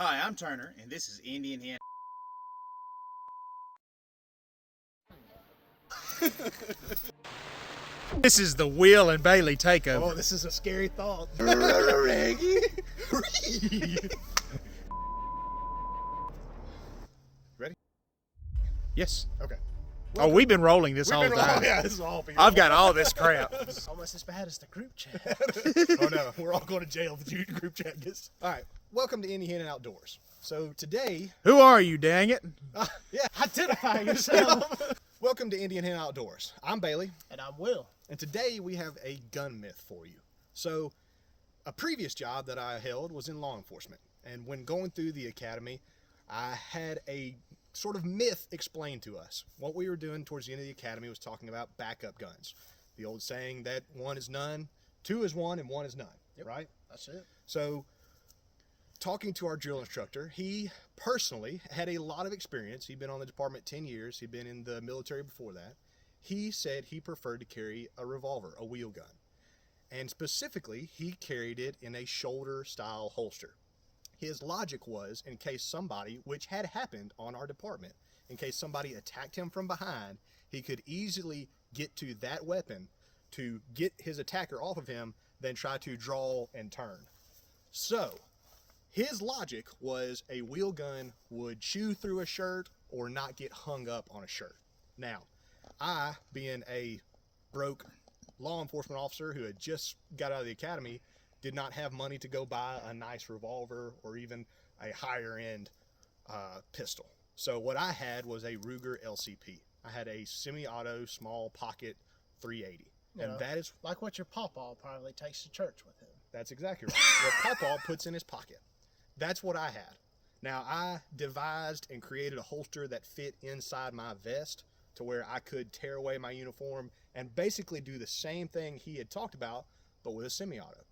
Hi, I'm Turner, and this is Indian Hand. This is the Will and Bailee takeover. Oh, this is a scary thought. Ready? Yes. Okay. Oh, we've been rolling this whole time. Yeah, this is all for you. I've got all this crap. It's almost as bad as the group chat. Oh no, we're all going to jail if the group chat gets. All right, welcome to Indian Hand Outdoors. So today, Who are you, dang it? yeah, Identify yourself. welcome to Indian Hand Outdoors. I'm Bailee, And I'm Will. and today we have a gun myth for you. So, a previous job that I held was in law enforcement, and when going through the academy, I had a sort of myth explained to us. What we were doing towards the end of the academy was talking about backup guns. The old saying that one is none, two is one, and one is none, right? That's it. So, talking to our drill instructor, he personally had a lot of experience. He'd been on the department 10 years. He'd been in the military before that. He said he preferred to carry a revolver, a wheel gun. And specifically, he carried it in a shoulder-style holster. His logic was, in case somebody, which had happened on our department, in case somebody attacked him from behind, he could easily get to that weapon to get his attacker off of him, then try to draw and turn. So, his logic was a wheel gun would chew through a shirt or not get hung up on a shirt. Now, I, being a broke law enforcement officer who had just got out of the academy, did not have money to go buy a nice revolver or even a higher end pistol. So what I had was a Ruger LCP. I had a semi-auto small pocket 380. And that is like what your pawpaw probably takes to church with him. That's exactly right. What Pawpaw puts in his pocket. That's what I had. Now, I devised and created a holster that fit inside my vest to where I could tear away my uniform and basically do the same thing he had talked about, but with a semi-auto.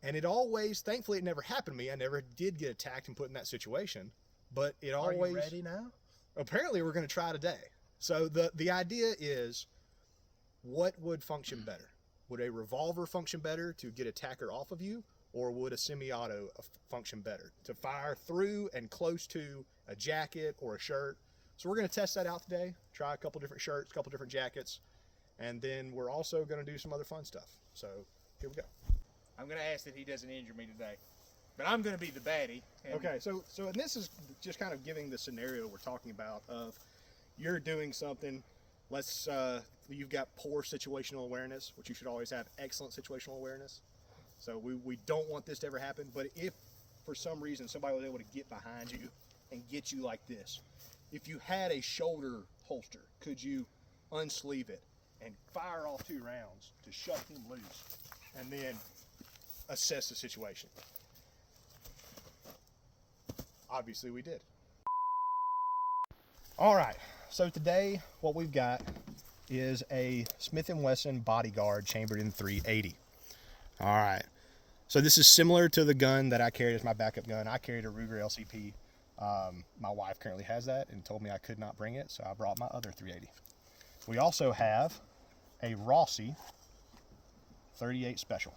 And it always, thankfully it never happened to me. I never did get attacked and put in that situation, but it Are always... you ready now? Apparently we're going to try today. So the idea is, what would function better? Would a revolver function better to get attacker off of you, or would a semi-auto function better to fire through and close to a jacket or a shirt? So we're going to test that out today, try a couple different shirts, a couple different jackets, and then we're also going to do some other fun stuff. So here we go. I'm going to ask that he doesn't injure me today, but I'm going to be the baddie. Okay, so and this is just kind of giving the scenario we're talking about of you're doing something. Let's you've got poor situational awareness, which you should always have excellent situational awareness. So we don't want this to ever happen. But if for some reason somebody was able to get behind you and get you like this, if you had a shoulder holster, could you unsleeve it and fire off 2 rounds to shut him loose, and then assess the situation? Obviously we did. All right, so today what we've got is a Smith & Wesson Bodyguard chambered in 380. All right, so this is similar to the gun that I carried as my backup gun. I carried a Ruger LCP. My wife currently has that and told me I could not bring it, so I brought my other 380. We also have a Rossi 38 Special.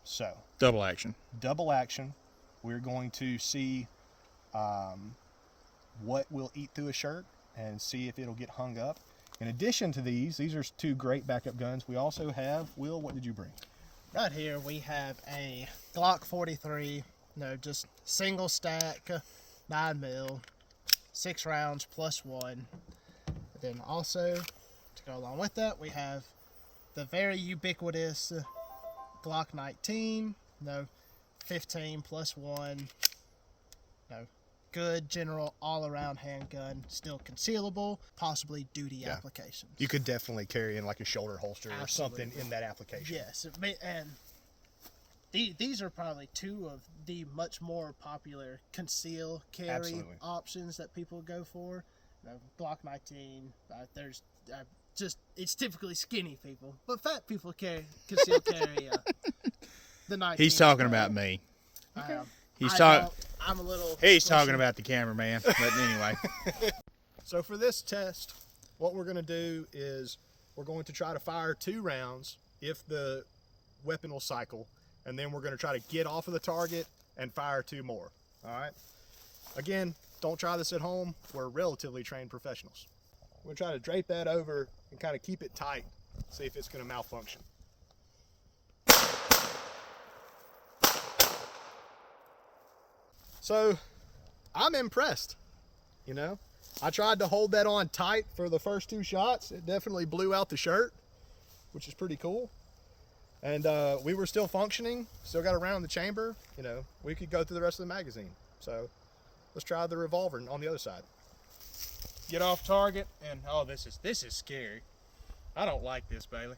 So, Double action. double action. We're going to see what will eat through a shirt and see if it'll get hung up. In addition to these are 2 great backup guns. We also have, Will, what did you bring? Right here we have a Glock 43. Just single stack, 9mm, 6 rounds plus 1. Then also, to go along with that, we have the very ubiquitous Glock 19. 15 plus 1. Good general all-around handgun, still concealable, possibly duty applications. You could definitely carry in like a shoulder holster Absolutely. or something in that application. Yes, and these are probably 2 of the much more popular conceal carry Absolutely. options that people go for. Glock 19, there's it's typically skinny people, but fat people conceal carry the 19. He's talking about me. He's talking. I'm a little. He's talking about the cameraman. But anyway, So for this test, what we're going to do is we're going to try to fire 2 rounds if the weapon will cycle, and then we're going to try to get off of the target and fire 2 more. All right. Again, don't try this at home. We're relatively trained professionals. We're going to try to drape that over and kind of keep it tight. See if it's going to malfunction. So, I'm impressed. You know, I tried to hold that on tight for the first 2 shots. It definitely blew out the shirt, which is pretty cool. And we were still functioning, still got a round in the chamber. You know, we could go through the rest of the magazine. So let's try the revolver on the other side. Get off target, and oh, this is scary. I don't like this, Bailee.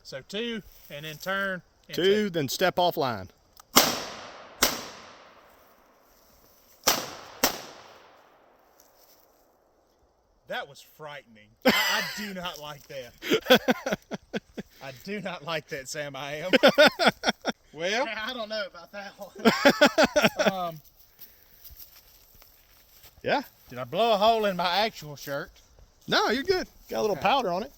So 2, and then turn. And 2, then step off line. That was frightening. I do not like that. I do not like that, Sam. I am. Well, I don't know about that one. Yeah. Did I blow a hole in my actual shirt? No, you're good. Got a little powder on it.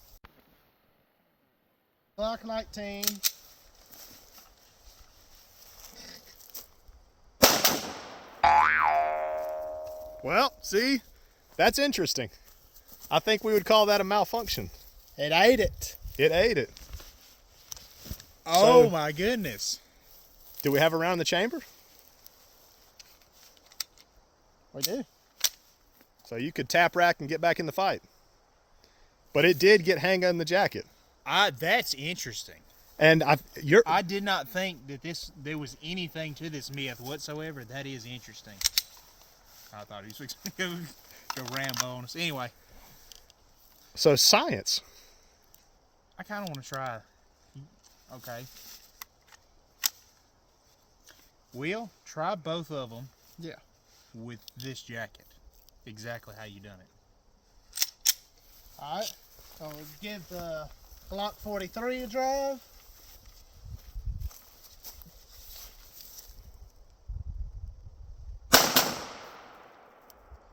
Glock 19. Well, see, that's interesting. I think we would call that a malfunction. It ate it. It ate it. Oh So- my goodness. Do we have a round in the chamber? We do. So you could tap rack and get back in the fight. But it did get handgun in the jacket. That's interesting. And I did not think that there was anything to this myth whatsoever. That is interesting. I thought he was going to go Rambo on us. Anyway, so science. I kind of want to try. Okay. Will, try both of them. Yeah. With this jacket. Exactly how you done it. Alright. I'll give the Glock 43 a drive.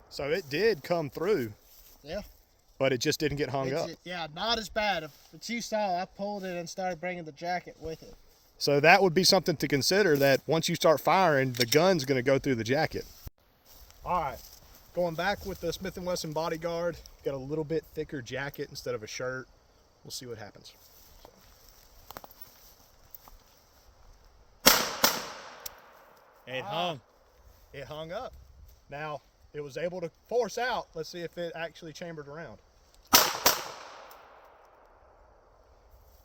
So it did come through, Yeah. but it just didn't get hung up. Yeah, not as bad. But you saw, I pulled it and started bringing the jacket with it. So that would be something to consider, that once you start firing, the gun's going to go through the jacket. All right, going back with the Smith & Wesson Bodyguard, got a little bit thicker jacket instead of a shirt. We'll see what happens. It hung. It hung up. Now, it was able to force out. Let's see if it actually chambered around.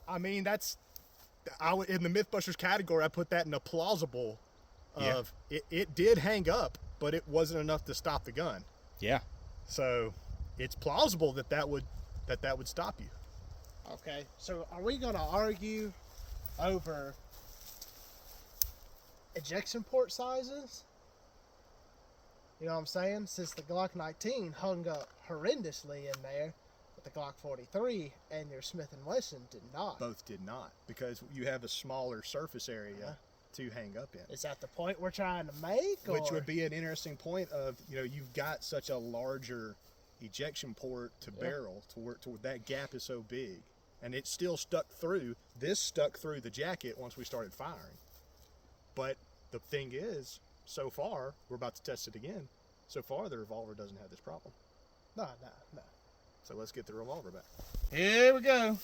I mean, in the Mythbusters category, I put that in a plausible of it did hang up, but it wasn't enough to stop the gun. Yeah. So it's plausible that would stop you. Okay, so are we going to argue over ejection port sizes? You know what I'm saying? Since the Glock 19 hung up horrendously in there, but the Glock 43 and your Smith & Wesson did not. Both did not, because you have a smaller surface area to hang up in. Is that the point we're trying to make? Which or? would be an interesting point of, you've got such a larger ejection port to barrel to where that gap is so big, and it still stuck through. This stuck through the jacket once we started firing. But the thing is, so far, we're about to test it again. So far, the revolver doesn't have this problem. No. So let's get the revolver back. Here we go.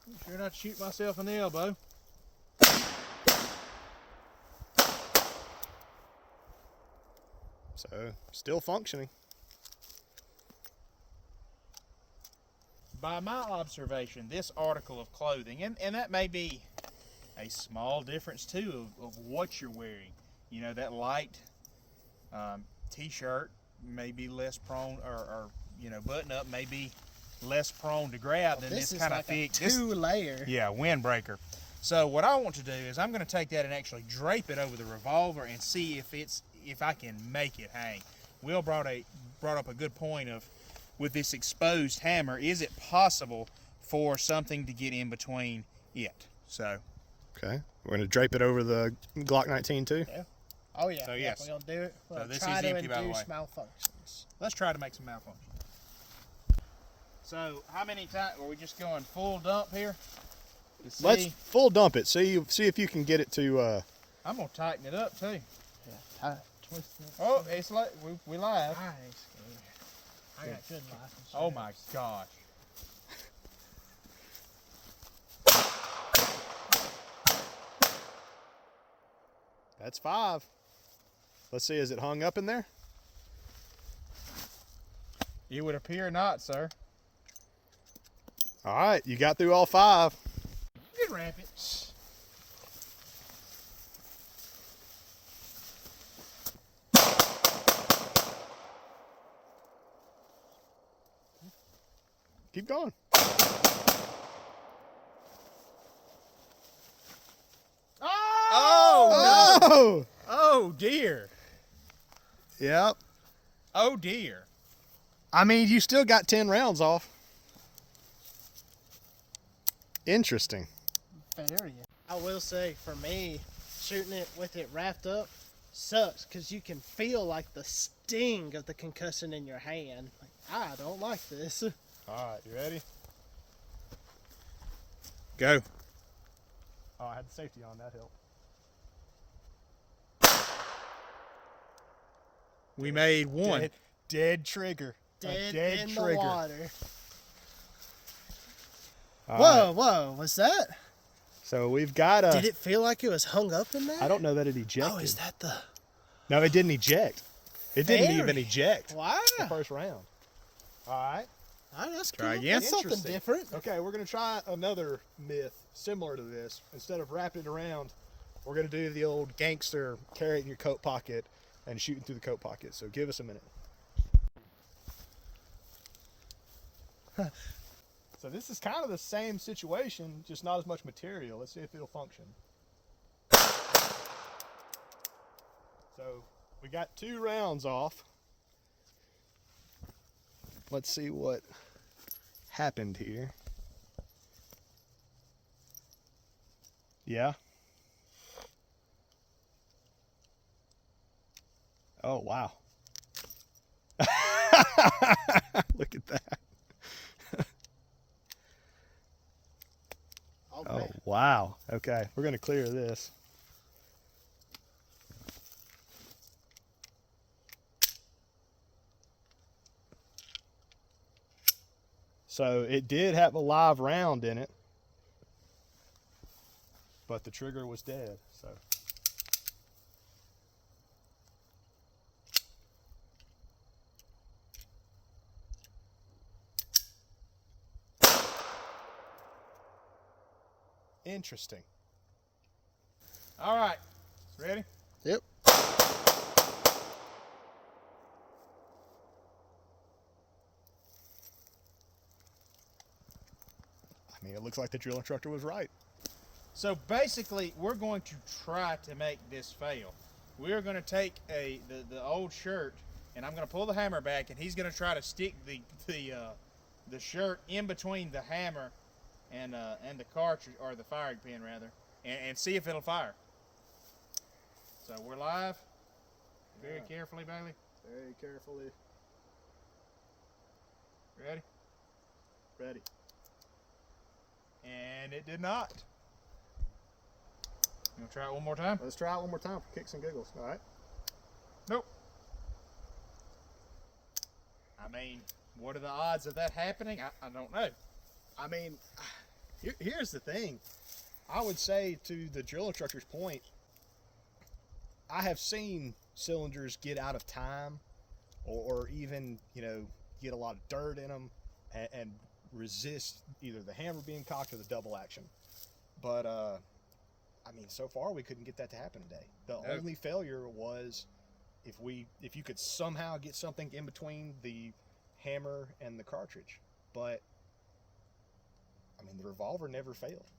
I'm sure not to shoot myself in the elbow. So, still functioning. By my observation, this article of clothing, and that may be a small difference too of what you're wearing. That light t-shirt may be less prone, or button up may be less prone to grab than this kind of thick. This is like a 2-layer. Yeah, windbreaker. So what I want to do is I'm going to take that and actually drape it over the revolver and see if I can make it hang. Will brought up a good point of, with this exposed hammer, is it possible for something to get in between it? So. Okay. We're going to drape it over the Glock 19 too? Yeah. Oh yeah. So yes. We're going to do it. We're So gonna this try is to empty, by the induce way. malfunctions. Let's try to make some malfunction. So how many times are we just going full dump here? Let's full dump it. See if you can get it to I'm gonna tighten it up too. Yeah, twist it. Oh, it's like we live. I ain't scared. I got good life insurance. Oh my gosh. That's 5. Let's see, is it hung up in there? It would appear not, sir. All right, you got through all 5. You can wrap it. Keep going. Oh no! Oh! Oh dear! Yep. Oh dear! I mean, you still got 10 rounds off. Interesting. Very. I will say, for me, shooting it with it wrapped up sucks because you can feel like the sting of the concussion in your hand. Like, I don't like this. All right, you ready? Go. Oh, I had the safety on. That helped. We made one. Dead trigger. Dead, dead in trigger. the water. All Whoa, right. whoa, was that? So we've got a. Did it feel like it was hung up in there? I don't know that it ejected. Oh, is that the... No, it didn't eject. It didn't Very. even eject Wow. the first round. All right. All right, that's Try cool. again. That's something Interesting. different. Okay, we're going to try another myth similar to this. Instead of wrapping it around, we're going to do the old gangster carry it in your coat pocket and shooting through the coat pocket. So give us a minute. So this is kind of the same situation, just not as much material. Let's see if it'll function. So we got 2 rounds off. Let's see what happened here. Yeah. Oh, wow. Look at that. Okay. Oh, wow. Okay, we're going to clear this. So it did have a live round in it, but the trigger was dead. So interesting. All right, ready? Yep. I mean, it looks like the drill instructor was right. So basically, we're going to try to make this fail. We're going to take the old shirt, and I'm going to pull the hammer back, and he's going to try to stick the shirt in between the hammer and the cartridge, or the firing pin rather, and see if it'll fire. So we're live. Very carefully, Bailee. Very carefully. Ready? Ready. And it did not. You want to try it one more time? Let's try it one more time for kicks and giggles. All right. Nope. I mean, what are the odds of that happening? I don't know. I mean, here's the thing. I would say, to the drill instructor's point, I have seen cylinders get out of time, or even, get a lot of dirt in them and resist either the hammer being cocked or the double action. But I mean, so far we couldn't get that to happen today. The only failure was if you could somehow get something in between the hammer and the cartridge. But I mean, the revolver never failed.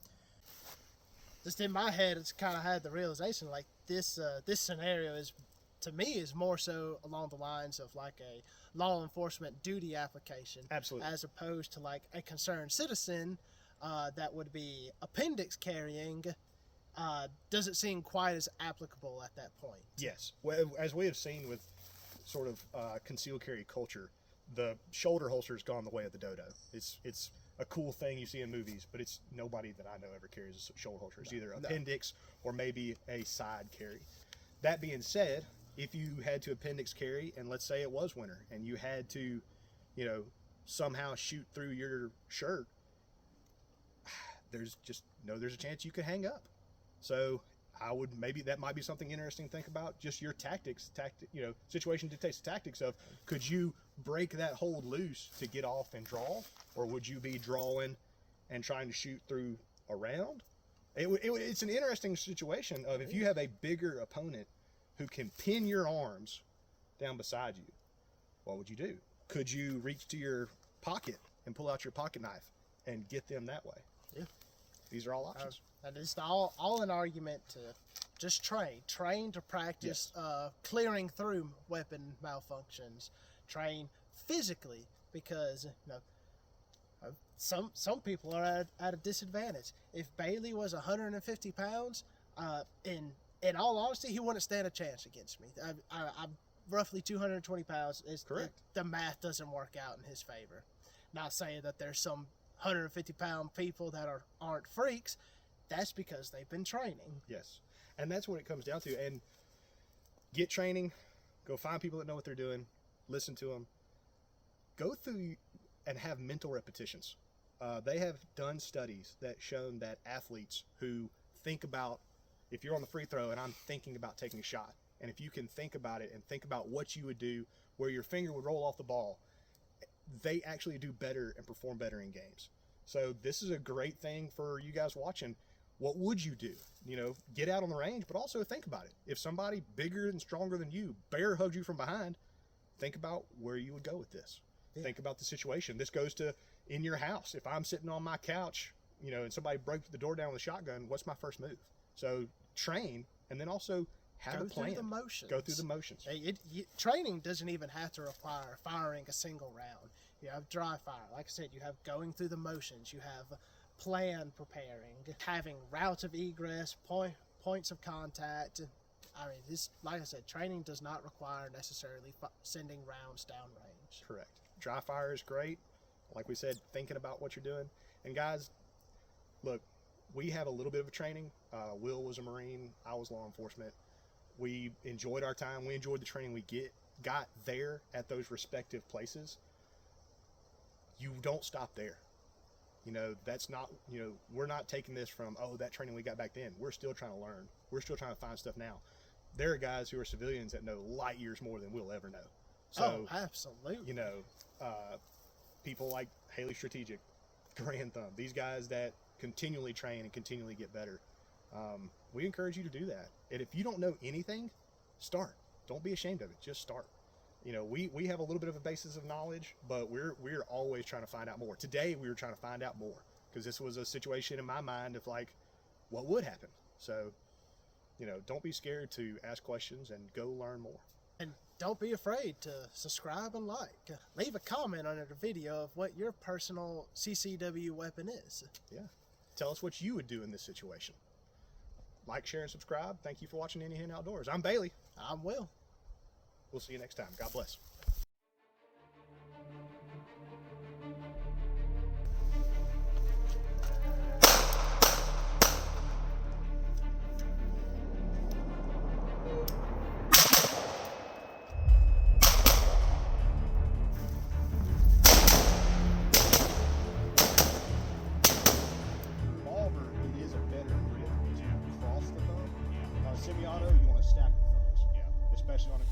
Just in my head, it's kind of had the realization like this scenario is, to me, is more so along the lines of like a law enforcement duty application. Absolutely. As opposed to like a concerned citizen that would be appendix carrying. Doesn't seem quite as applicable at that point. Yes. Well, as we have seen with sort of concealed carry culture, the shoulder holster has gone the way of the dodo. It's a cool thing you see in movies, but it's nobody that I know ever carries a shoulder holster. It's either appendix or maybe a side carry. That being said, if you had to appendix carry, and let's say it was winter, and you had to, you know, somehow shoot through your shirt, there's a chance you could hang up. So that might be something interesting to think about. Just your situation dictates the tactics of, could you break that hold loose to get off and draw, or would you be drawing and trying to shoot through a round? It's an interesting situation of, if you have a bigger opponent who can pin your arms down beside you, what would you do? Could you reach to your pocket and pull out your pocket knife and get them that way? Yeah. These are all options. And it's all an argument to just train to practice clearing through weapon malfunctions, train physically, because some people are at a disadvantage. If Bailee was 150 pounds, in all honesty, he wouldn't stand a chance against me. I'm roughly 220 pounds. Correct. The math doesn't work out in his favor. Not saying that there's some 150-pound people that aren't freaks. That's because they've been training. Yes, and that's what it comes down to. And get training, go find people that know what they're doing, listen to them, go through and have mental repetitions. They have done studies that shown that athletes who think about, if you're on the free throw and I'm thinking about taking a shot, and if you can think about it and think about what you would do, where your finger would roll off the ball, they actually do better and perform better in games. So this is a great thing for you guys watching. What would you do? You know, get out on the range, but also think about it. If somebody bigger and stronger than you bear hugged you from behind, think about where you would go with this. Yeah. Think about the situation. This goes to in your house. If I'm sitting on my couch, you know, and somebody breaks the door down with a shotgun, what's my first move? So train, and then also have a plan. Go through the motions. Training doesn't even have to require firing a single round. You have dry fire. Like I said, you have going through the motions. You have plan preparing, having routes of egress, points of contact. I mean, this, like I said, training does not require necessarily sending rounds downrange. Correct. Dry fire is great. Like we said, thinking about what you're doing. And guys, look, we have a little bit of a training. Will was a Marine. I was law enforcement. We enjoyed our time. We enjoyed the training we got there at those respective places. You don't stop there. You know, that's not, you know, we're not taking this from, oh, that training we got back then. We're still trying to learn. We're still trying to find stuff now. There are guys who are civilians that know light years more than we'll ever know. So, absolutely. You know, people like Haley Strategic, Grand Thumb, these guys that continually train and continually get better. We encourage you to do that. And if you don't know anything, start. Don't be ashamed of it. Just start. You know, we have a little bit of a basis of knowledge, but we're always trying to find out more. Today, we were trying to find out more because this was a situation in my mind of like, what would happen? So, you know, don't be scared to ask questions and go learn more. And don't be afraid to subscribe and like. Leave a comment under the video of what your personal CCW weapon is. Yeah. Tell us what you would do in this situation. Like, share, and subscribe. Thank you for watching Any Hand Outdoors. I'm Bailee. I'm Will. We'll see you next time. God bless. Revolver, it is a better grip to cross the thumb. Semi-auto, you want to stack the thumbs. Yeah. Especially on a